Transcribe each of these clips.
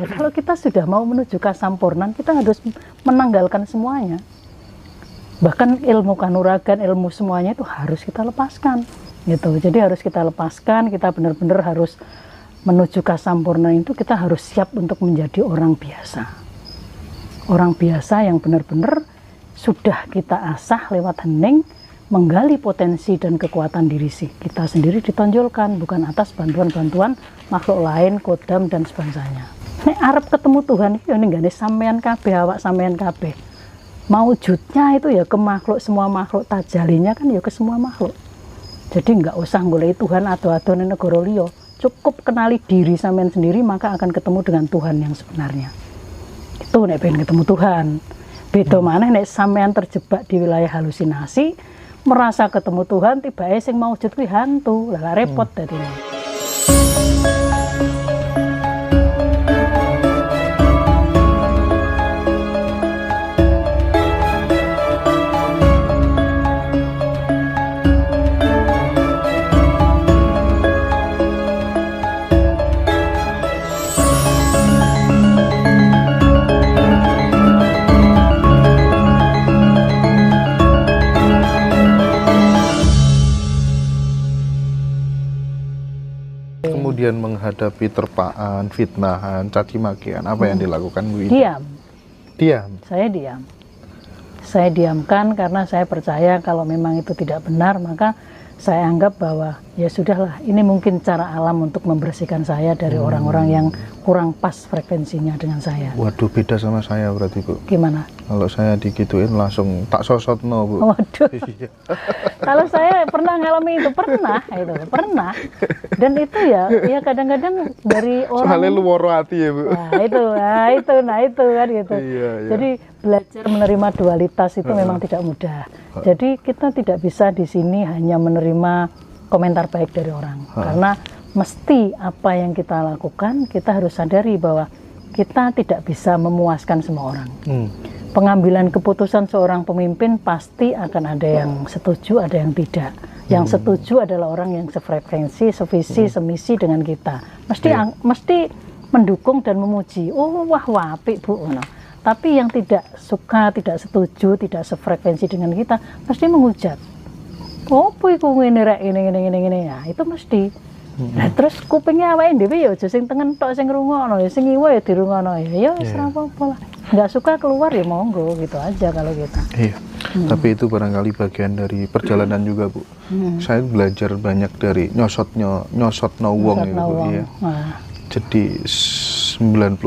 Kalau kita sudah mau menuju kasampurnan, kita harus menanggalkan semuanya. Bahkan ilmu kanuragan, ilmu semuanya itu harus kita lepaskan. Gitu. Jadi harus kita lepaskan, kita benar-benar harus menuju kasampurnaan itu kita harus siap untuk menjadi orang biasa. Orang biasa yang benar-benar sudah kita asah lewat hening, menggali potensi dan kekuatan diri kita sendiri ditonjolkan, bukan atas bantuan-bantuan makhluk lain, kodam dan sebagainya. Nek arep ketemu Tuhan itu ya ninggane sampean kabeh, awak sampean kabeh. Maujudnya itu ya ke makhluk, semua makhluk, tajalinya kan ya ke semua makhluk. Jadi nggak usah golek Tuhan atau ning negara liya, cukup kenali diri sampean sendiri maka akan ketemu dengan Tuhan yang sebenarnya. Itu nek pengen ketemu Tuhan. Beda maneh nek sampean terjebak di wilayah halusinasi, merasa ketemu Tuhan, tiba-tiba sing maujud kuwi hantu, lah repot dadine. Kemudian menghadapi terpaan, fitnahan, caci makian, apa yang dilakukan Bu Ida? Diam. Diam. Saya diam. Saya diamkan karena saya percaya kalau memang itu tidak benar, maka saya anggap bahwa ya sudahlah, ini mungkin cara alam untuk membersihkan saya dari orang-orang yang kurang pas frekuensinya dengan saya. Waduh, beda sama saya berarti Bu. Gimana? Kalau saya digituin langsung tak sosotno Bu. Waduh. Kalau saya pernah ngalami itu, pernah. Dan itu ya kadang-kadang dari orang. Soalnya lu woro hati ya Bu. Nah itu kan gitu. Iya. Jadi belajar menerima dualitas itu memang tidak mudah. Jadi kita tidak bisa di sini hanya menerima komentar baik dari orang. Karena mesti apa yang kita lakukan, kita harus sadari bahwa kita tidak bisa memuaskan semua orang. Pengambilan keputusan seorang pemimpin pasti akan ada yang setuju, ada yang tidak. Yang setuju adalah orang yang sefrekuensi, sevisi, semisi dengan kita. Mesti mendukung dan memuji. Oh, wah apik Bu. Tapi yang tidak suka, tidak setuju, tidak sefrekuensi dengan kita, pasti menghujat. Opo iku ngene rek ngene ya, itu mesti. Nah, terus kupingnya awake dhewe ya aja sing tengen tok sing ngrungokno, ya sing ngiwa ya dirungokno ya. Ya wis ora apa-apa lah. Enggak suka keluar ya monggo, gitu aja kalau kita. Iya. Tapi itu barangkali bagian dari perjalanan juga Bu. Saya belajar banyak dari nyosotno wong itu Bu ya. Jadi 98%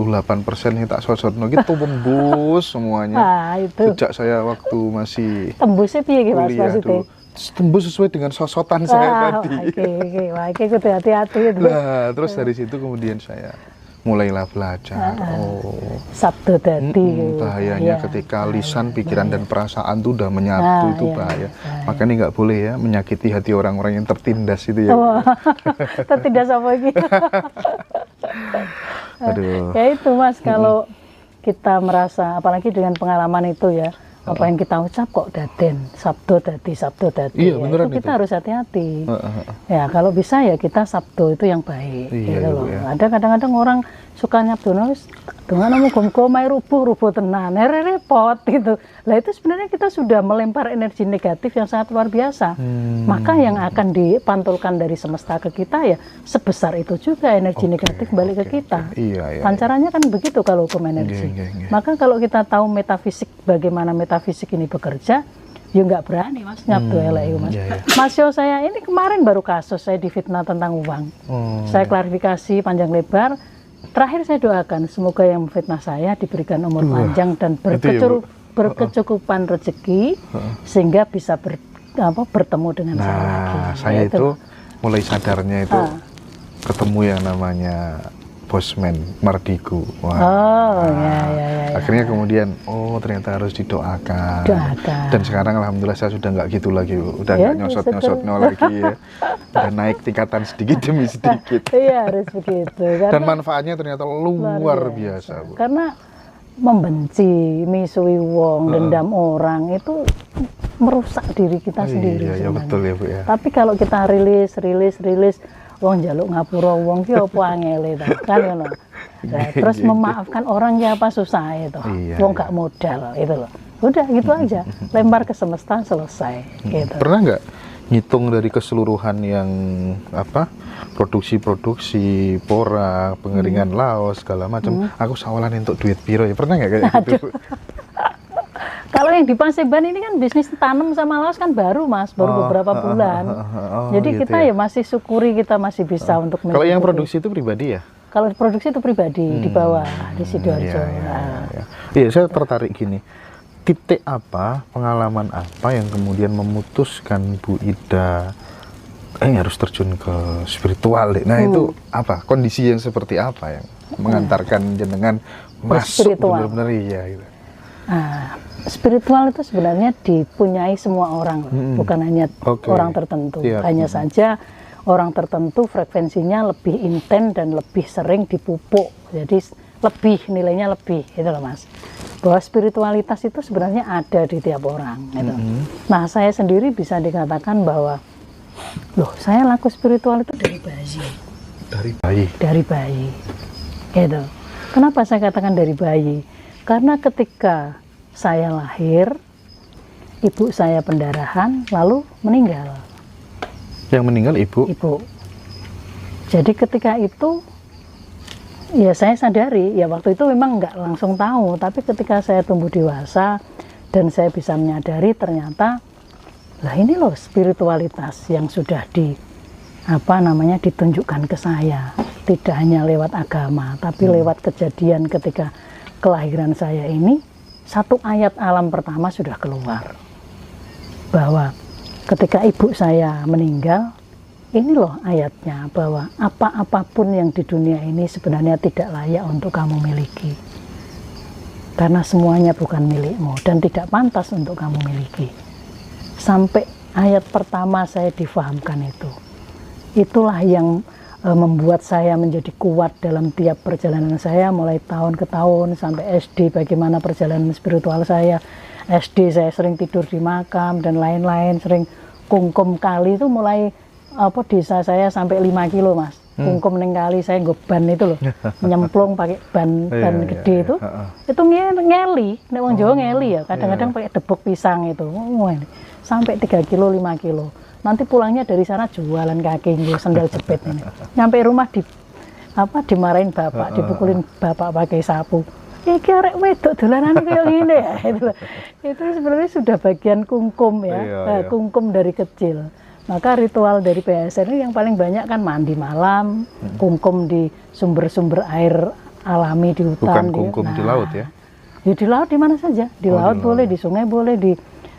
yang tak sosotno gitu tembus semuanya. Itu. Sejak saya waktu masih tembusnya piye ki Mas maksudnya? Tembus sesuai dengan sosotan saya tadi. Oke, kudu hati-hati itu. Nah, terus dari situ kemudian saya mulailah belajar. Sabdo dadi. Bahayanya ketika lisan, pikiran dan perasaan itu udah menyatu, itu bahaya. Makanya nggak boleh ya menyakiti hati orang-orang yang tertindas itu ya. Tertindas apa lagi? Aduh. Ya itu Mas, kalau kita merasa, apalagi dengan pengalaman itu ya, apa yang kita ucap kok daden, sabdo dadi, iya, ya, itu kita harus hati-hati. Ya kalau bisa ya kita sabdo itu yang baik. Iya, gitu loh. ya. Ada kadang-kadang orang suka nyabdono dengan muga-muga mai rubuh tenan, repot gitu. Lah itu sebenarnya kita sudah melempar energi negatif yang sangat luar biasa. Maka yang akan dipantulkan dari semesta ke kita ya sebesar itu juga energi negatif balik ke kita. Iya. Pancarannya kan begitu kalau hukum energi. Maka kalau kita tahu metafisik, bagaimana metafisik ini bekerja, ya nggak berani Mas nyabdo elek Mas. Mas yo, saya ini kemarin baru kasus saya difitnah tentang uang. Saya klarifikasi panjang lebar. Terakhir saya doakan semoga yang memfitnah saya diberikan umur panjang dan berkecukupan rezeki sehingga bisa bertemu dengan saya lagi. Saya itu mulai sadarnya itu ketemu yang namanya Bosman Mardigu. Ya. Akhirnya kemudian ternyata harus didoakan. Dan sekarang alhamdulillah saya sudah nggak gitu lagi, udah nggak nyosot-nyosotno lagi ya. Udah naik tingkatan sedikit demi sedikit. Iya harus begitu. Dan manfaatnya ternyata luar biasa Bu. Karena membenci, misui wong, dendam orang itu merusak diri kita sendiri. Iya betul ya Bu ya. Tapi kalau kita rilis wong njaluk ngapura wong ki apa angele ta kan ngono. Nah, terus memaafkan orang ya apa susah itu. Wong gak modal itu loh. Udah gitu aja, lempar ke semesta, selesai gitu. Pernah nggak ngitung dari keseluruhan yang produksi pora, pengeringan laos segala macam, aku sawalan untuk duit piro ya, pernah nggak kayak gitu? Kalau yang di Paseban ini kan bisnis tanam sama laos kan baru Mas, baru beberapa bulan. Jadi gitu kita ya masih syukuri kita masih bisa untuk Kalau yang produksi itu pribadi ya? Kalau produksi itu pribadi di bawah di Sidoarjo. Iya, saya tertarik gini. Titik apa, pengalaman apa yang kemudian memutuskan Bu Ida harus terjun ke spiritual deh. Nah itu apa, kondisi yang seperti apa yang mengantarkan jenengan masuk benar-benar gitu. Spiritual itu sebenarnya dipunyai semua orang, bukan hanya orang tertentu. Hanya saja orang tertentu frekuensinya lebih intens dan lebih sering dipupuk, jadi lebih nilainya lebih, itu loh Mas. Bahwa spiritualitas itu sebenarnya ada di tiap orang gitu. Nah saya sendiri bisa dikatakan bahwa loh saya laku spiritual itu dari bayi. Dari bayi gitu. Kenapa saya katakan dari bayi? Karena ketika saya lahir, ibu saya pendarahan lalu meninggal. Yang meninggal ibu? Ibu. Jadi ketika itu ya saya sadari, ya waktu itu memang nggak langsung tahu, tapi ketika saya tumbuh dewasa dan saya bisa menyadari ternyata, lah ini loh spiritualitas yang sudah ditunjukkan ke saya, tidak hanya lewat agama, tapi lewat kejadian ketika kelahiran saya ini, satu ayat alam pertama sudah keluar, bahwa ketika ibu saya meninggal, ini loh ayatnya, bahwa apapun yang di dunia ini sebenarnya tidak layak untuk kamu miliki. Karena semuanya bukan milikmu dan tidak pantas untuk kamu miliki. Sampai ayat pertama saya difahamkan itu. Itulah yang membuat saya menjadi kuat dalam tiap perjalanan saya, mulai tahun ke tahun sampai SD, bagaimana perjalanan spiritual saya. SD saya sering tidur di makam dan lain-lain, sering kungkum kali itu mulai desa saya sampai 5 kilo Mas. Kungkum neng kali saya ban itu loh, nyemplung pakai ban gede itu ngeli, nek wong Jawa ngeli ya, kadang-kadang pakai debok pisang itu, sampai 3 kilo 5 kilo. Nanti pulangnya dari sana jualan kaki sandal jepit ini. Nyampe rumah dimarahin bapak, dipukulin bapak pakai sapu. Iki arek wedok dolanane kayak gini ya. Itu sebenarnya sudah bagian kungkum ya, kungkum dari kecil. Maka ritual dari PSN ini yang paling banyak kan mandi malam, kungkum di sumber-sumber air alami di hutan. Bukan kungkum di laut ya? Ya di laut di mana saja, di laut boleh, di sungai boleh, di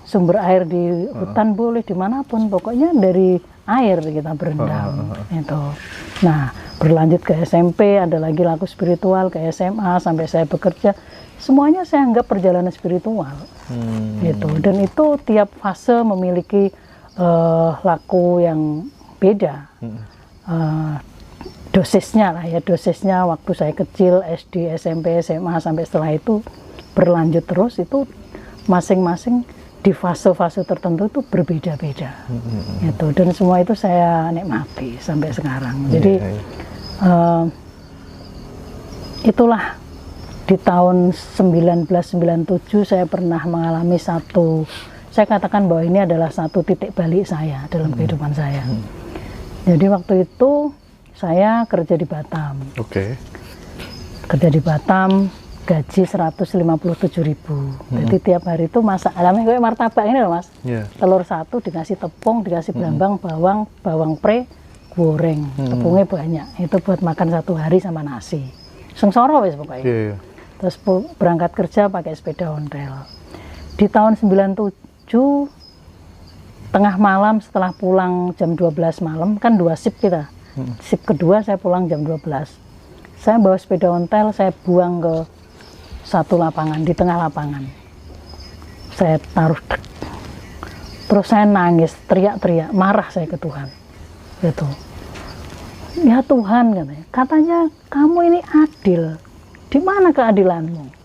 sumber air di hutan boleh, dimanapun. Pokoknya dari air kita berendam. Itu. Nah berlanjut ke SMP, ada lagi laku spiritual, ke SMA, sampai saya bekerja. Semuanya saya anggap perjalanan spiritual. Gitu. Dan itu tiap fase memiliki laku yang beda, dosisnya lah ya, dosisnya waktu saya kecil, SD, SMP, SMA, sampai setelah itu berlanjut terus, itu masing-masing di fase-fase tertentu itu berbeda-beda, gitu. Dan semua itu saya nikmati sampai sekarang. Jadi itulah di tahun 1997 saya pernah mengalami saya katakan bahwa ini adalah satu titik balik saya dalam kehidupan saya. Jadi waktu itu saya kerja di Batam. Kerja di Batam, gaji 157.000. Jadi tiap hari itu masak, alamnya kayak martabak ini loh Mas. Telur satu dikasih tepung, dikasih belambang, bawang pre, goreng. Tepungnya banyak. Itu buat makan satu hari sama nasi. Sengsara wis pokoknya. Terus berangkat kerja pakai sepeda ontel. Di tahun 97 tengah malam setelah pulang jam 12 malam, kan 2 shift kita. Shift kedua saya pulang jam 12. Saya bawa sepeda ontel, saya buang ke satu lapangan, di tengah lapangan. Saya taruh terus saya nangis, teriak-teriak, marah saya ke Tuhan. Gitu. Ya Tuhan katanya kamu ini adil. Di mana keadilanmu?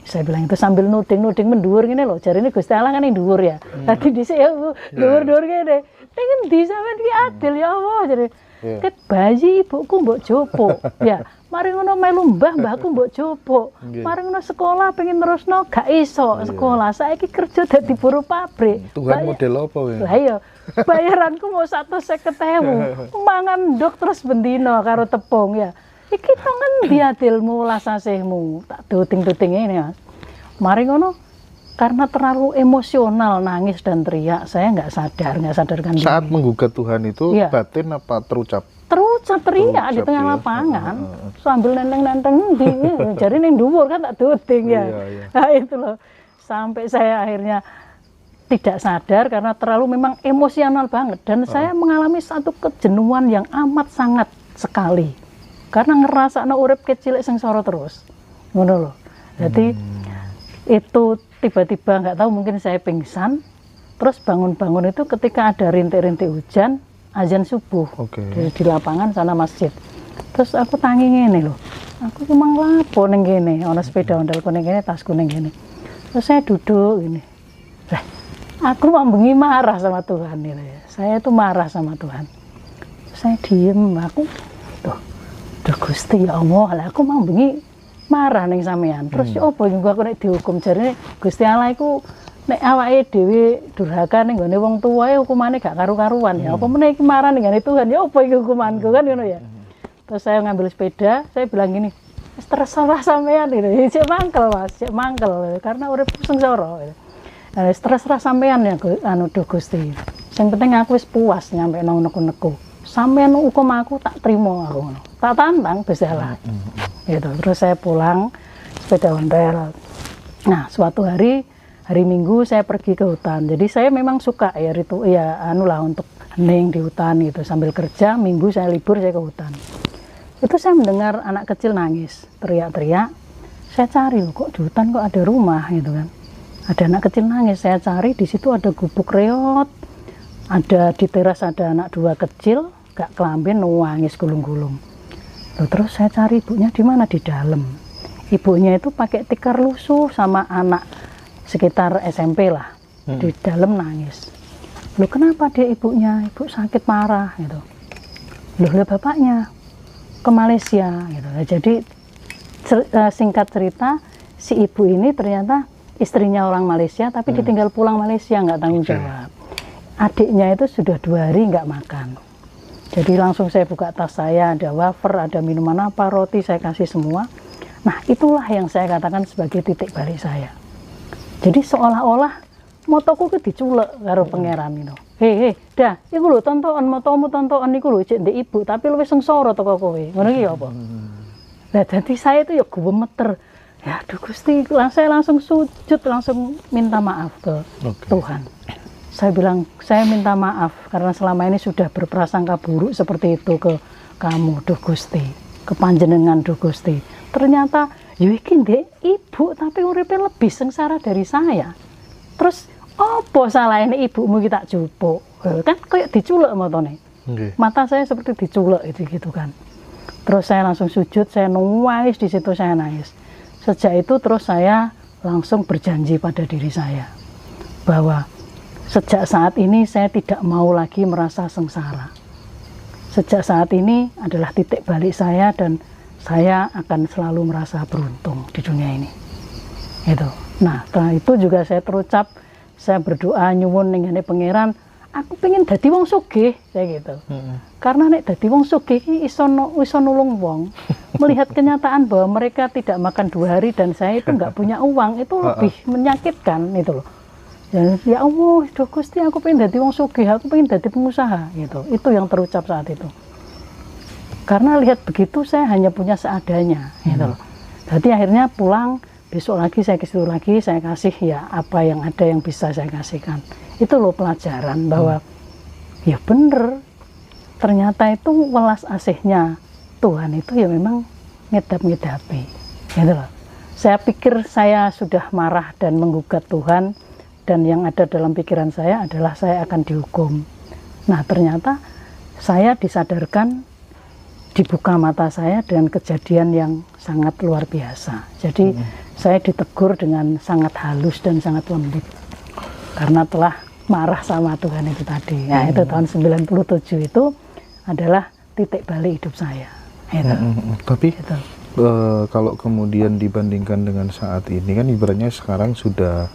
Saya bilang itu sambil nuding mendur gini loh. Jari ini Gusti Allah kan yang dhuwur ya. Tadi dhisik ya dhuwur-dhuwur gini. Pengen di sampean ki adil ya Allah. Jadi Ket bayi ibuku mbok jopo. Ya, mari ngono melu mbahku mbok jopo. Mari ngono sekolah pengen terusno gak iso sekolah. Saiki kerja dadi buruh pabrik. Tuhan model apa ya? Lah iya, bayaranku mau 150.000. Mangan nduk terus bendino karo tepung ya. Iki to ngendi adilmu las asihmu? Tak duting-duting ini, Mas. Mari ngono karena terlalu emosional nangis dan teriak, saya nggak sadarkan diri. Saat menggugat Tuhan itu batin apa terucap? Terucap teriak di tengah lapangan, sambil nenteng-nenteng di, jadi neng dhuwur kan tak duting ya. Nah itu loh, sampai saya akhirnya tidak sadar karena terlalu memang emosional banget dan saya mengalami satu kejenuhan yang amat sangat sekali karena ngerasa urip kecil sengsara terus, ngono loh. Jadi itu tiba-tiba nggak tahu mungkin saya pingsan, terus bangun-bangun itu ketika ada rintik-rintik hujan, azan subuh di lapangan sana masjid. Terus aku tangi ngene loh, aku emang lapo neng gini, ono sepeda ondalku neng gini, tasku neng gini. Terus saya duduk gini, lah, aku mambengi marah sama Tuhan gitu ya. Saya itu marah sama Tuhan. Terus saya diem, aku, tuh Gusti ya Allah, lah aku mambengi marah ning sampean. Terus opo juga aku nek dihukum jarine Gusti Allah iku nek awake dhewe durhaka ning gone wong tuwae hukumane gak karu-karuan ya. Apa meneh iki marah ning gone Tuhan ya opo iki hukumanku kan ngono ya. Terus saya ngambil sepeda, saya bilang gini, wis terserah sampean gitu. Cek mangkel Mas, cek mangkel karena urip sengsara gitu. Nah, wis terserah sampean ya anu Duh Gusti. Sing penting aku wis puas nyampe nang neku-neku. Sampean hukum aku tak terima aku ngono. Tak tantang Gusti Allah. Gitu. Terus saya pulang sepeda ontel. Nah, suatu hari Minggu saya pergi ke hutan. Jadi saya memang suka ya untuk hening di hutan gitu sambil kerja. Minggu saya libur saya ke hutan. Itu saya mendengar anak kecil nangis, teriak-teriak. Saya cari loh, kok di hutan kok ada rumah gitu kan. Ada anak kecil nangis, saya cari di situ ada gubuk reot. Ada di teras ada anak dua kecil, gak kelambin nangis gulung-gulung. Terus saya cari ibunya di mana, di dalam. Ibunya itu pakai tikar lusuh sama anak sekitar SMP lah, di dalam nangis. Loh kenapa dia ibunya? Ibu sakit parah gitu. Loh bapaknya ke Malaysia gitu. Jadi singkat cerita si ibu ini ternyata istrinya orang Malaysia tapi ditinggal pulang Malaysia nggak tanggung jawab. Adiknya itu sudah 2 hari nggak makan. Jadi langsung saya buka tas saya, ada wafer, ada minuman apa, roti, saya kasih semua. Nah itulah yang saya katakan sebagai titik balik saya. Jadi seolah-olah motoku ke diculek karo pangeran itu. Hei, dah, iku lho tontonan motomu tontonan iku lho cek ndek ibu, tapi luwih sengsara teko kowe. Ngono iki apa? Lah dadi saya itu ya gemeter. Ya aduh Gusti, saya langsung sujud, langsung minta maaf ke Tuhan. Saya bilang, saya minta maaf karena selama ini sudah berprasangka buruk seperti itu ke kamu, Duh Gusti, ke panjenengan Duh Gusti. Ternyata, ya iki ndek ibu tapi uripnya lebih sengsara dari saya. Terus, apa salah ini ibumu kita jupuk? Kan kayak diculek matanya. Mata saya seperti diculek itu gitu kan. Terus saya langsung sujud, saya nangis di situ, saya nangis. Sejak itu terus saya langsung berjanji pada diri saya bahwa sejak saat ini saya tidak mau lagi merasa sengsara. Sejak saat ini adalah titik balik saya dan saya akan selalu merasa beruntung di dunia ini. Itu. Nah, setelah itu juga saya terucap, saya berdoa nyuwun ning ngene pangeran, aku pengen dadi wong sugih, saya gitu. Karena nek dadi wong sugih iki iso nulung wong. Melihat kenyataan bahwa mereka tidak makan 2 hari dan saya itu nggak punya uang, itu lebih menyakitkan itu loh. Ya Allah, Duh Gusti, aku pengen dadi wong sugih, aku pengen dadi pengusaha gitu. Itu yang terucap saat itu. Karena lihat begitu saya hanya punya seadanya gitu loh. Jadi akhirnya pulang, besok lagi saya ke situ lagi, saya kasih ya apa yang ada yang bisa saya kasihkan. Itu loh pelajaran bahwa ya bener, ternyata itu welas asihnya Tuhan itu ya memang ngedap-ngedapi gitu loh. Saya pikir saya sudah marah dan menggugat Tuhan, dan yang ada dalam pikiran saya adalah saya akan dihukum. Nah ternyata saya disadarkan, dibuka mata saya dengan kejadian yang sangat luar biasa. Jadi saya ditegur dengan sangat halus dan sangat lembut karena telah marah sama Tuhan itu tadi. Nah itu tahun 97 itu adalah titik balik hidup saya. Gitu. Tapi Gitu. kalau kemudian dibandingkan dengan saat ini kan ibaratnya sekarang sudah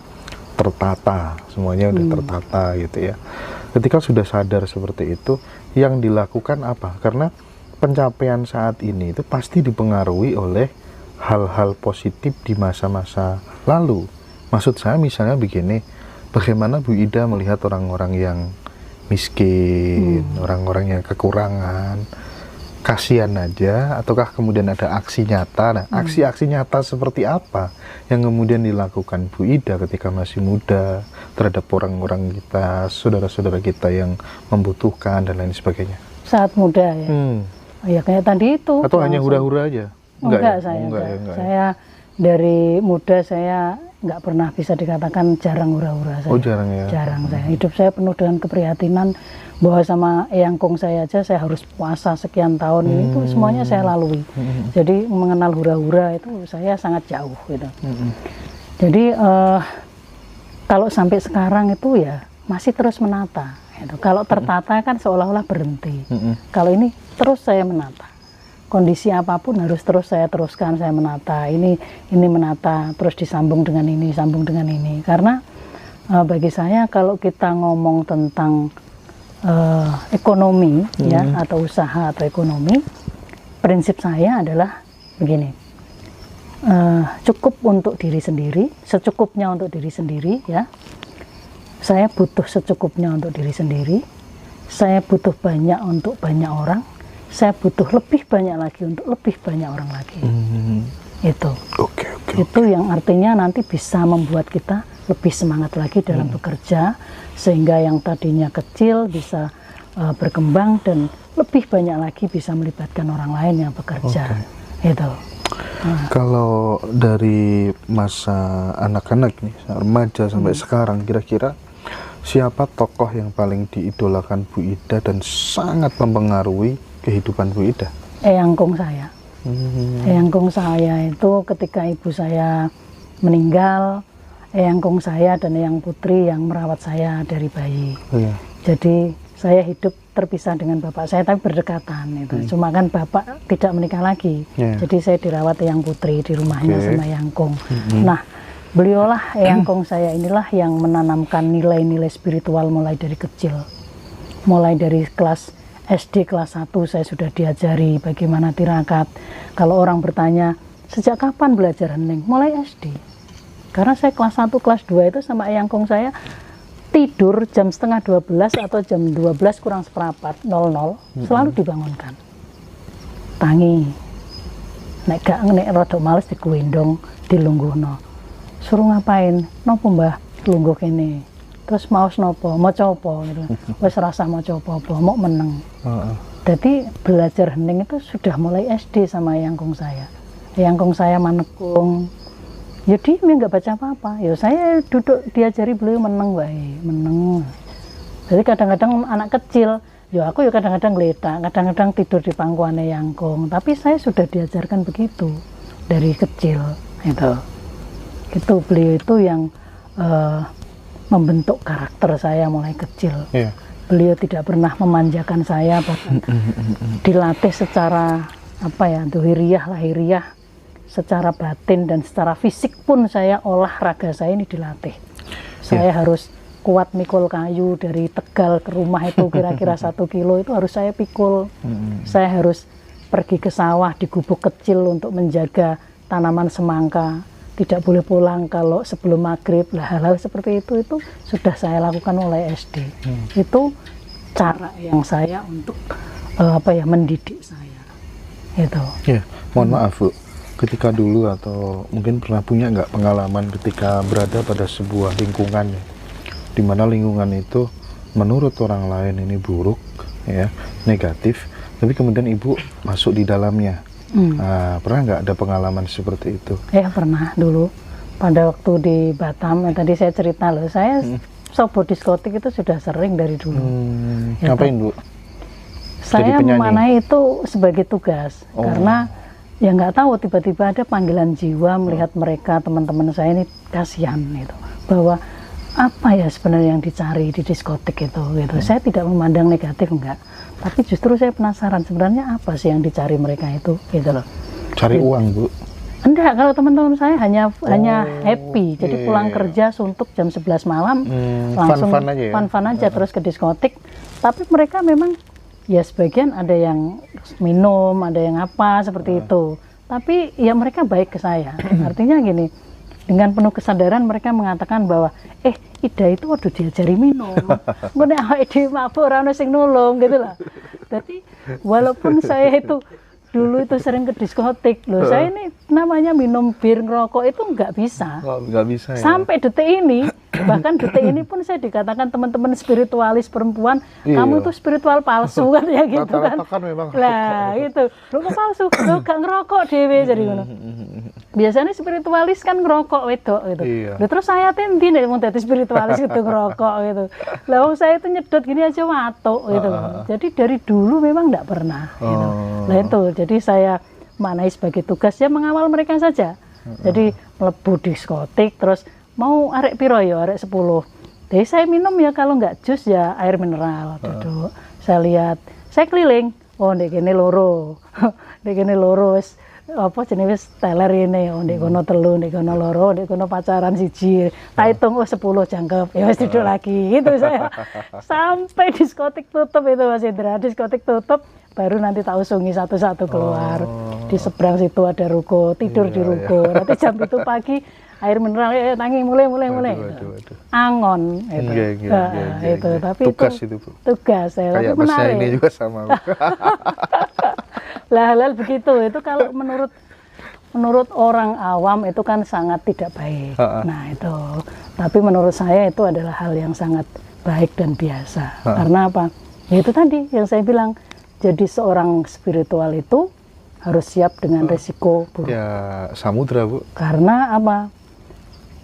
tertata, semuanya udah tertata gitu ya. Ketika sudah sadar seperti itu, yang dilakukan apa? Karena pencapaian saat ini itu pasti dipengaruhi oleh hal-hal positif di masa-masa lalu. Maksud saya misalnya begini, bagaimana Bu Ida melihat orang-orang yang miskin, orang-orang yang kekurangan, kasihan aja, ataukah kemudian ada aksi nyata? Nah, aksi-aksi nyata seperti apa yang kemudian dilakukan Bu Ida ketika masih muda terhadap orang-orang kita, saudara-saudara kita yang membutuhkan dan lain sebagainya? Saat muda ya. Ya kayak tadi itu. Atau hanya hura-hura aja? Enggak, ya? Enggak. Saya dari muda saya nggak pernah bisa dikatakan jarang hura-hura. Oh, jarang ya? Jarang saya. Hidup saya penuh dengan keprihatinan bahwa sama Eyang Kong saya aja saya harus puasa sekian tahun, itu semuanya saya lalui. Jadi mengenal hura-hura itu saya sangat jauh gitu. Jadi kalau sampai sekarang itu ya masih terus menata gitu. Kalau tertata kan seolah-olah berhenti. Kalau ini terus saya menata. Kondisi apapun harus terus saya teruskan, saya menata. Ini menata, terus disambung dengan ini, sambung dengan ini. Karena bagi saya kalau kita ngomong tentang ekonomi ya, atau usaha atau ekonomi, prinsip saya adalah begini, cukup untuk diri sendiri, secukupnya untuk diri sendiri ya. Saya butuh secukupnya untuk diri sendiri, saya butuh banyak untuk banyak orang, saya butuh lebih banyak lagi untuk lebih banyak orang lagi. Itu itu yang artinya nanti bisa membuat kita lebih semangat lagi dalam bekerja, sehingga yang tadinya kecil bisa berkembang dan lebih banyak lagi bisa melibatkan orang lain yang bekerja. Itu. Kalau dari masa anak-anak nih, remaja sampai sekarang, kira-kira siapa tokoh yang paling diidolakan Bu Ida dan sangat mempengaruhi kehidupan Bu Ida? Eyang Kong saya. Eyang Kong saya itu ketika ibu saya meninggal, Eyang Kong saya dan Eyang Putri yang merawat saya dari bayi. Jadi saya hidup terpisah dengan bapak saya tapi berdekatan itu. Cuma kan bapak tidak menikah lagi. Jadi saya dirawat Eyang Putri di rumahnya sama Eyang Kong. Nah, beliaulah Eyang Kong saya inilah yang menanamkan nilai-nilai spiritual mulai dari kecil. Mulai dari kelas SD kelas 1 saya sudah diajari bagaimana tirakat. Kalau orang bertanya, sejak kapan belajar hening? Mulai SD. Karena saya kelas 1, kelas 2 itu sama Eyang Kong saya tidur jam setengah 12 atau jam 12 kurang seperempat, 00, selalu dibangunkan. Tangi. Nek gak nek rada males dikuendong, dilungguhno. Suruh ngapain? Nopo Mbah? Lungguh kene. Terus maos nopo, maca apa gitu. Wis rasa maca apa-apa, mau meneng. Jadi belajar hening itu sudah mulai SD sama Eyang Kong saya. Eyang Kong saya manekung. Ya dia nggak baca apa-apa. Ya saya duduk diajari beliau meneng wae, meneng. Jadi kadang-kadang anak kecil, ya aku ya kadang-kadang geletak, kadang-kadang tidur di pangkuan Eyang Kong. Tapi saya sudah diajarkan begitu dari kecil. Itu beliau itu yang membentuk karakter saya mulai kecil. Beliau tidak pernah memanjakan saya, bahkan dilatih secara dohiriyah, lahiriah, secara batin dan secara fisik pun saya olahraga saya ini dilatih. Saya harus kuat mikul kayu dari Tegal ke rumah itu kira-kira 1 kilo itu harus saya pikul. Saya harus pergi ke sawah di gubuk kecil untuk menjaga tanaman semangka. Tidak boleh pulang kalau sebelum maghrib. Lah hal-hal seperti itu sudah saya lakukan mulai SD. Itu cara yang saya untuk mendidik saya. Itu. Mohon maaf Bu, ketika dulu atau mungkin pernah punya nggak pengalaman ketika berada pada sebuah lingkungan di mana lingkungan itu menurut orang lain ini buruk, ya, negatif, tapi kemudian Ibu masuk di dalamnya. Pernah nggak ada pengalaman seperti itu? Pernah dulu pada waktu di Batam. Tadi saya cerita loh, saya sobo diskotik itu sudah sering dari dulu. Ngapain Bu? Saya memanai itu sebagai tugas karena ya nggak tahu tiba-tiba ada panggilan jiwa melihat mereka teman-teman saya ini kasihan itu bahwa apa ya sebenarnya yang dicari di diskotik itu gitu. Saya tidak memandang negatif, enggak, tapi justru saya penasaran sebenarnya apa sih yang dicari mereka itu gitu loh. Cari uang, Bu? Enggak, kalau teman-teman saya hanya happy. Jadi pulang kerja suntuk jam 11 malam langsung fun-fun aja, terus ke diskotik. Tapi mereka memang ya sebagian ada yang minum, ada yang apa seperti itu. Tapi ya mereka baik ke saya. Artinya gini, dengan penuh kesadaran mereka mengatakan bahwa Ida itu waduh diajari minum. Ngene awake dhewe mabuk ora ono sing nulung gitu loh. Jadi walaupun saya itu dulu itu sering ke diskotik loh, saya ini namanya minum bir, ngerokok itu nggak bisa. Nggak bisa ya? Sampai detik ini, bahkan detik ini pun saya dikatakan teman-teman spiritualis perempuan, kamu itu spiritual palsu kan ya gitu kan. Lah itu, lu kok palsu, lu gak ngerokok dewe jadi ngono. Biasanya spiritualis kan ngerokok wedok gitu. Lalu terus saya tendi nek mau dadi spiritualis gitu ngerokok gitu. Lah saya itu nyedot gini aja watuk gitu. Jadi dari dulu memang enggak pernah gitu. Lah itu, jadi saya manai sebagai tugas ya mengawal mereka saja. Jadi mlebu diskotik terus mau arek piro ya, arek 10. Jadi saya minum ya kalau enggak jus ya air mineral duduk. Saya lihat, saya keliling, oh ndek kene loro. Ndek kene loro wis apa jenenge wis teler ini, ndek kono 3, ndek kono 2, ndek kono pacaran 1. Tak hitung 10 jangkep. Ya wis duduk lagi gitu saya. Sampai diskotik tutup itu Mas Indra, diskotik tutup baru nanti tak usungi satu-satu keluar. Di seberang situ ada ruko, tidur di ruko. Nanti jam itu pagi air mineral tangi mulai. Angon itu. Itu tapi tugas itu Bu. Tugas saya. Kayak tapi menarik. Ini juga sama Bu. Lah hal begitu itu kalau menurut orang awam itu kan sangat tidak baik. Nah itu. Tapi menurut saya itu adalah hal yang sangat baik dan biasa. Karena apa? Ya itu tadi yang saya bilang. Jadi seorang spiritual itu harus siap dengan resiko buruk. Ya samudra Bu. Karena apa?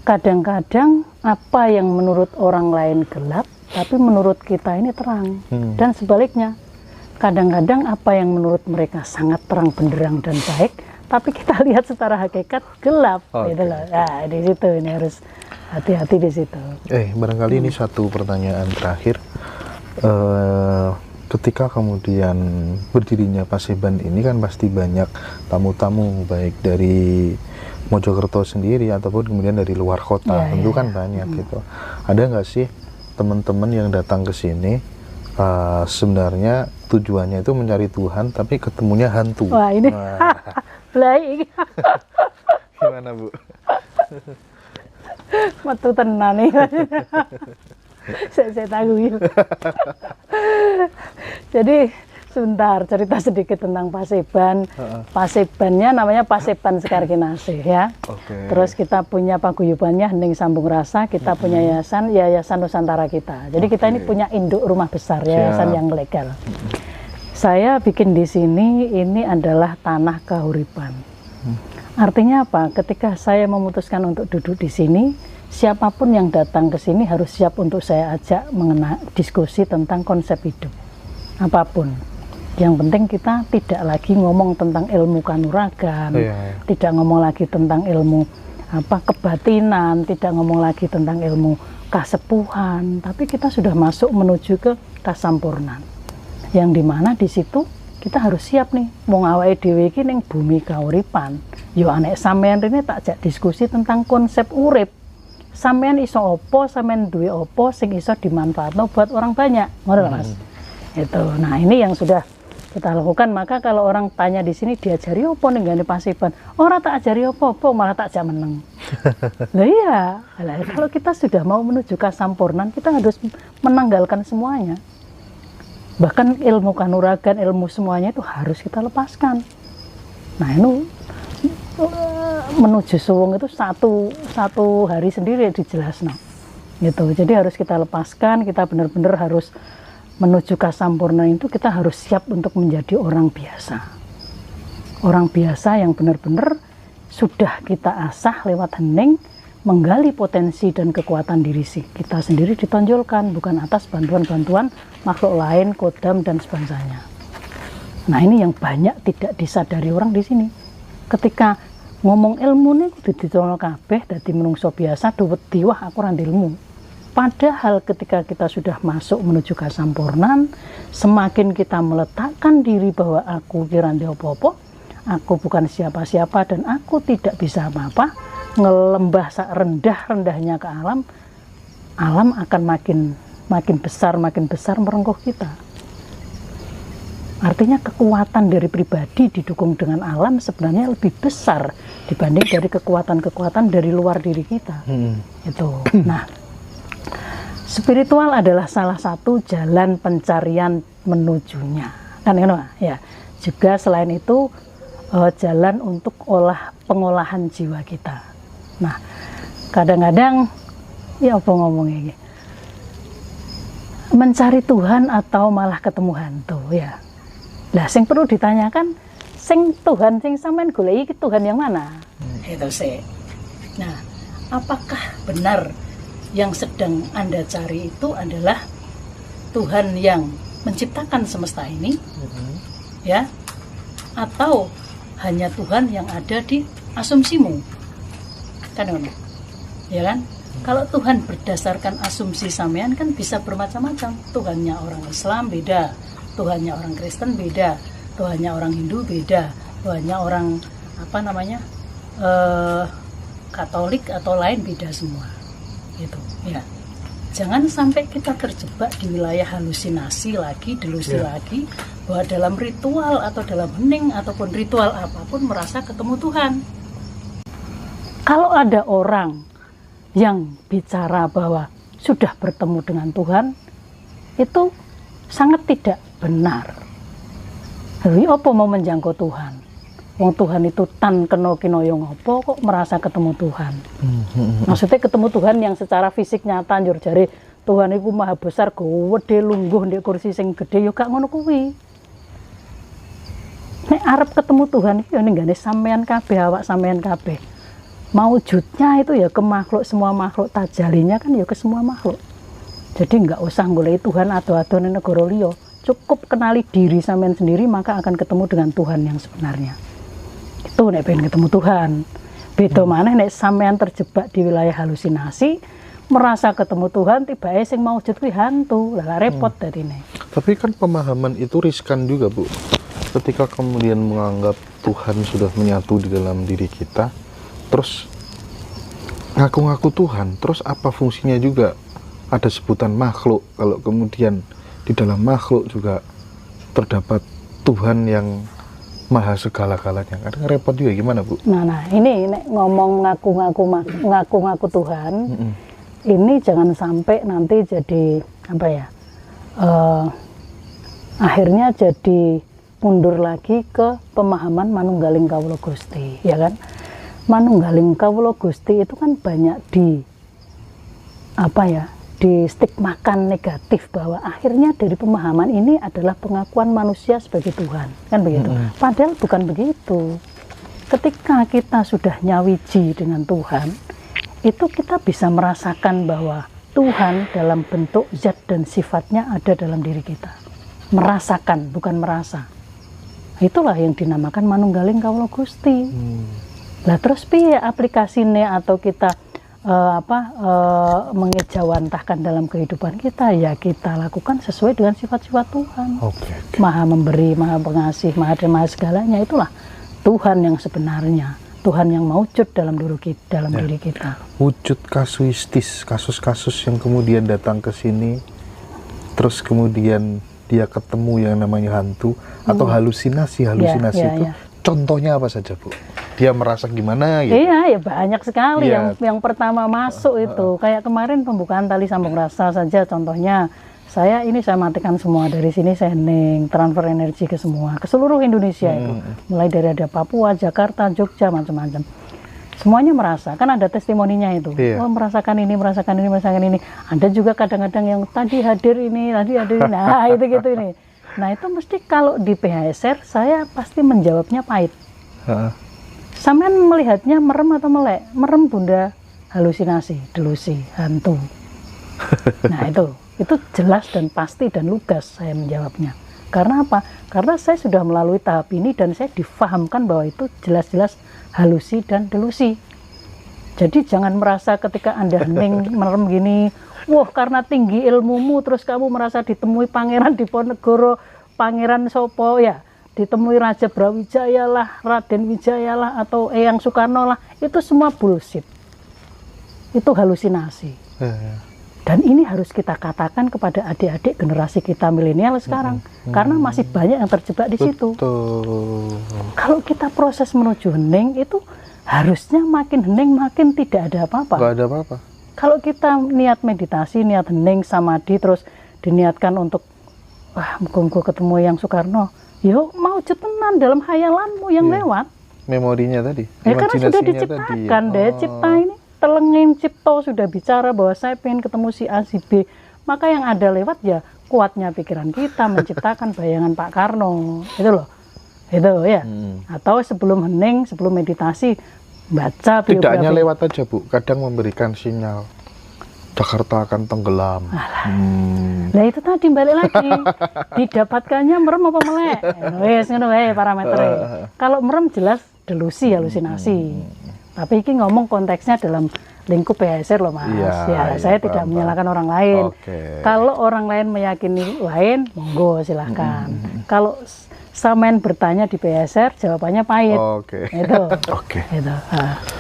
Kadang-kadang apa yang menurut orang lain gelap, tapi menurut kita ini terang. Dan sebaliknya, kadang-kadang apa yang menurut mereka sangat terang benderang dan baik, tapi kita lihat secara hakikat gelap. Gitu loh. Nah di situ ini harus hati-hati di situ. Barangkali ini satu pertanyaan terakhir. Ketika kemudian berdirinya Paseban ini kan pasti banyak tamu-tamu baik dari Mojokerto sendiri ataupun kemudian dari luar kota, tentu kan banyak gitu. Ada nggak sih teman-teman yang datang ke sini sebenarnya tujuannya itu mencari Tuhan tapi ketemunya hantu? Wah ini baik. Gimana Bu? Metu tenan nih. saya tangguh. Jadi sebentar cerita sedikit tentang Paseban. Pasebannya namanya Paseban Sekar Kinasih ya. Terus kita punya paguyubannya Hening Sambung Rasa, kita punya Yayasan Nusantara kita. Jadi kita ini punya induk rumah besar, yayasan yang legal. Saya bikin di sini ini adalah tanah kahuripan. Artinya apa? Ketika saya memutuskan untuk duduk di sini, siapapun yang datang ke sini harus siap untuk saya ajak mengenai diskusi tentang konsep hidup. Apapun. Yang penting kita tidak lagi ngomong tentang ilmu kanuragan, tidak ngomong lagi tentang ilmu kebatinan, tidak ngomong lagi tentang ilmu kasepuhan, tapi kita sudah masuk menuju ke kasampurnan. Yang dimana di situ kita harus siap nih, wong awake dhewe iki ning bumi kauripan. Yo anek sampean rene tak ajak diskusi tentang konsep urip. Sampean iso opo, sampean duwe opo sing iso dimanfaatno buat orang banyak, ngono Mas. Itu. Nah, ini yang sudah kita lakukan. Maka kalau orang tanya di sini diajari opo ning gane Paseban, ora tak ajari opo-opo, malah tak ajak meneng. Lah iya, kalau kita sudah mau menuju kasampurnan, kita harus menanggalkan semuanya. Bahkan ilmu kanuragan, ilmu semuanya itu harus kita lepaskan. Nah, ini menuju suwung itu satu hari sendiri dijelaskan gitu. Jadi harus kita lepaskan, kita benar-benar harus menuju kasampurnaan itu kita harus siap untuk menjadi orang biasa. Orang biasa yang benar-benar sudah kita asah lewat hening, menggali potensi dan kekuatan diri kita sendiri ditonjolkan, bukan atas bantuan-bantuan makhluk lain, kodam dan sebagainya. Nah, ini yang banyak tidak disadari orang di sini. Ketika ngomong ilmu nih kudu dicono kabeh dadi menungso biasa duwet diwah aku ora ilmu. Padahal ketika kita sudah masuk menuju kasampurnan, semakin kita meletakkan diri bahwa aku kira apa-apa, aku bukan siapa-siapa dan aku tidak bisa apa-apa, ngelembah rendah-rendahnya ke alam, alam akan makin besar merengkuh kita. Artinya kekuatan dari pribadi didukung dengan alam sebenarnya lebih besar dibanding dari kekuatan-kekuatan dari luar diri kita. Itu. Nah, spiritual adalah salah satu jalan pencarian menujunya. Kan ya. Juga selain itu jalan untuk pengolahan jiwa kita. Nah, kadang-kadang ya apa ngomongnya ini? Mencari Tuhan atau malah ketemu hantu ya. Lah sing perlu ditanyakan, sing Tuhan sing sampean goleki iki Tuhan yang mana? Itu sih. Nah, apakah benar yang sedang Anda cari itu adalah Tuhan yang menciptakan semesta ini? Ya. Atau hanya Tuhan yang ada di asumsimu? Kan ya kan? Kalau Tuhan berdasarkan asumsi sampean kan bisa bermacam-macam. Tuhannya orang Islam beda, Tuhannya orang Kristen beda, Tuhannya orang Hindu beda, Tuhannya orang Katolik atau lain beda semua. Gitu, ya. Jangan sampai kita terjebak di wilayah halusinasi lagi, delusi lagi, bahwa dalam ritual atau dalam hening ataupun ritual apapun merasa ketemu Tuhan. Kalau ada orang yang bicara bahwa sudah bertemu dengan Tuhan, itu sangat tidak benar. Jadi apa mau menjangkau Tuhan? Wong Tuhan itu tan kena kinoyo ngopo kok merasa ketemu Tuhan. Maksudnya ketemu Tuhan yang secara fisik nyata njur jare Tuhan iku maha besar gede lungguh ndek kursi sing gede yo gak ngono kuwi. Nek arep ketemu Tuhan iki yo ninggane sampean kabeh, awak sampean kabeh. Maujudnya itu ya ke makhluk, semua makhluk, tajalinya kan ya ke semua makhluk. Jadi nggak usah golek Tuhan atau ning negara liya, cukup kenali diri sampean sendiri maka akan ketemu dengan Tuhan yang sebenarnya. Itu nek pengen ketemu Tuhan. Beda maneh nek sampean terjebak di wilayah halusinasi, merasa ketemu Tuhan tiba-tiba sing maujud kuwi hantu, lah repot dadine. Tapi kan pemahaman itu riskan juga, Bu. Ketika kemudian menganggap Tuhan sudah menyatu di dalam diri kita, terus ngaku-ngaku Tuhan, terus apa fungsinya juga? Ada sebutan makhluk, kalau kemudian di dalam makhluk juga terdapat Tuhan yang maha segala-galanya. Kadang repot juga, gimana Bu? Nah ini ngomong ngaku-ngaku Tuhan, ini jangan sampai nanti jadi apa ya? Akhirnya jadi mundur lagi ke pemahaman manunggaling kawula Gusti, ya kan? Manunggaling kawula Gusti itu kan banyak di stigmakan negatif, bahwa akhirnya dari pemahaman ini adalah pengakuan manusia sebagai Tuhan, kan begitu. Padahal bukan begitu. Ketika kita sudah nyawiji dengan Tuhan, itu kita bisa merasakan bahwa Tuhan dalam bentuk zat dan sifatnya ada dalam diri kita. Merasakan, bukan merasa. Itulah yang dinamakan manunggaling kawula Gusti. Lah terus piye aplikasinya atau kita mengejawantahkan dalam kehidupan kita, ya kita lakukan sesuai dengan sifat-sifat Tuhan. Maha memberi, maha pengasih, maha segalanya. Itulah Tuhan yang sebenarnya, Tuhan yang maujud dalam diri kita. Wujud kasuistis, kasus-kasus yang kemudian datang ke sini, terus kemudian dia ketemu yang namanya hantu atau halusinasi itu. Contohnya apa saja, Bu? Dia merasa gimana gitu? Iya, ya banyak sekali. Yang pertama masuk itu, kayak kemarin pembukaan tali sambung rasa saja contohnya. Saya matikan semua dari sini, saya transfer energi ke seluruh Indonesia itu. Mulai dari ada Papua, Jakarta, Jogja, macam-macam. Semuanya merasa, kan ada testimoninya itu. Oh, merasakan ini. Ada juga kadang-kadang yang tadi hadir ini. Nah, itu gitu ini. Nah, itu mesti kalau di PHSR saya pasti menjawabnya pahit. Sampean melihatnya merem atau melek? Merem, Bunda. Halusinasi, delusi, hantu. Nah, itu jelas dan pasti dan lugas saya menjawabnya. Karena apa? Karena saya sudah melalui tahap ini dan saya difahamkan bahwa itu jelas-jelas halusi dan delusi. Jadi jangan merasa ketika Anda hening merem gini, wah karena tinggi ilmumu terus kamu merasa ditemui Pangeran Diponegoro, Pangeran Sopo ya, ditemui Raja Brawijaya lah, Raden Wijaya lah, atau Eyang Soekarno lah, itu semua bullshit. Itu halusinasi. Dan ini harus kita katakan kepada adik-adik generasi kita milenial sekarang, karena masih banyak yang terjebak di situ. Kalau kita proses menuju hening itu harusnya makin hening makin tidak ada apa-apa. Nggak ada apa-apa. Kalau kita niat meditasi, niat hening, samadhi, terus diniatkan untuk wah muga-muga ketemu Eyang Soekarno, yuk mau tenan dalam hayalanmu yang lewat. Memorinya tadi. Ya karena sudah diciptakan deh, cipta ini telengin cipto sudah bicara bahwa saya pengen ketemu si A si B, maka yang ada lewat ya kuatnya pikiran kita menciptakan bayangan Pak Karno, itu loh, itu ya. Atau sebelum hening, sebelum meditasi baca biografi. Tidak hanya lewat aja Bu, kadang memberikan sinyal Jakarta akan tenggelam. Nah itu tadi balik lagi, didapatkannya merem apa melek, wes ngono wae parameternya. Kalau merem jelas delusi, halusinasi. Tapi ini ngomong konteksnya dalam lingkup PHSR loh Mas. Ya, saya tidak menyalahkan orang lain. Kalau orang lain meyakini lain, monggo silahkan. Kalau samain bertanya di PHSR, jawabannya pahit. Itu. Itu.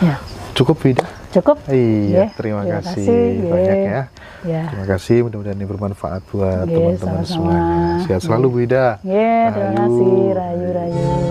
Ya. Cukup Wida? Cukup. Iya, terima kasih banyak ya. Terima kasih, mudah-mudahan ini bermanfaat buat teman-teman semuanya. Sehat selalu Bu Ida. Terima kasih, rayu-rayu.